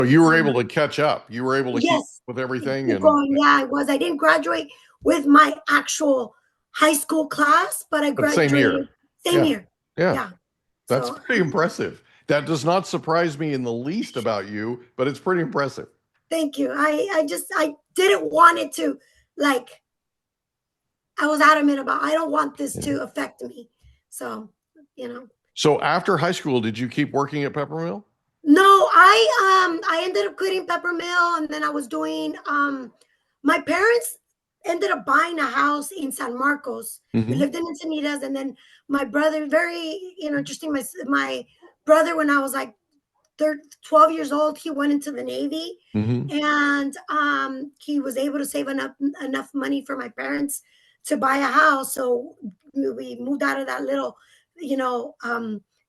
So you were able to catch up. You were able to keep Yes, with everything, keep and going. Yeah, I was. I didn't graduate with my actual high school class, but I but same graduated year. same Yeah, year. yeah, Yeah. that's So pretty impressive. That does not surprise me in the least about you, but it's pretty impressive. thank you. I didn't want it to, like, I was adamant about, I don't want this Yeah. to affect me. So, you know. So after high school, did you keep working at Peppermill? No, I ended up quitting Peppermill, and then I was doing my parents ended up buying a house in San Marcos. We Mm-hmm. lived in Encinitas, and then my brother, very, interesting, my brother, when I was like 12 years old, he went into the Navy, Mm-hmm. and he was able to save enough money for my parents to buy a house. So we moved out of that little,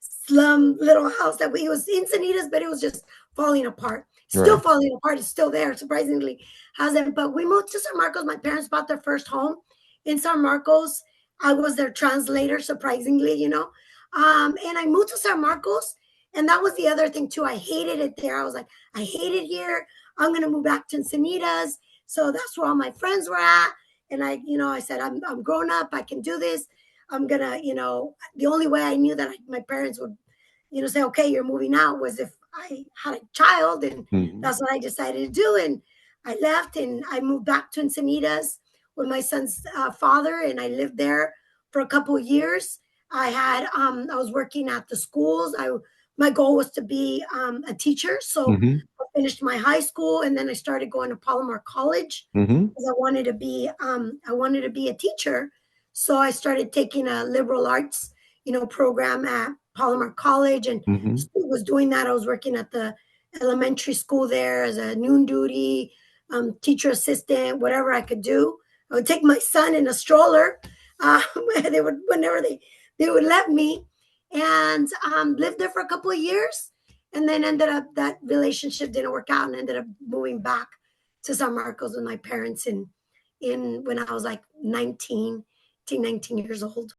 slum little house that it was Encinitas, but it was just falling apart. Still Right. falling apart. It's still there, surprisingly. Hasn't. But we moved to San Marcos. My parents bought their first home in San Marcos. I was their translator, surprisingly, and I moved to San Marcos, and that was the other thing too. I hated it there. I was like, I hate it here. I'm gonna move back to Encinitas. So that's where all my friends were at. And I said, I'm grown up. I can do this. I'm gonna, the only way I knew that my parents would, say, okay, you're moving out, was if I had a child, and Mm-hmm. that's what I decided to do. And I left, and I moved back to Encinitas with my son's father, and I lived there for a couple of years. I was working at the schools. My goal was to be a teacher. So Mm-hmm. I finished my high school, and then I started going to Palomar College Mm-hmm. because I wanted to be a teacher. So I started taking a liberal arts, program at Palomar College, and Mm-hmm. was doing that. I was working at the elementary school there as a noon duty, teacher assistant, whatever I could do. I would take my son in a stroller. Uh, whenever they would let me, and lived there for a couple of years, and then ended up, that relationship didn't work out, and ended up moving back to San Marcos with my parents in when I was like 19 years old.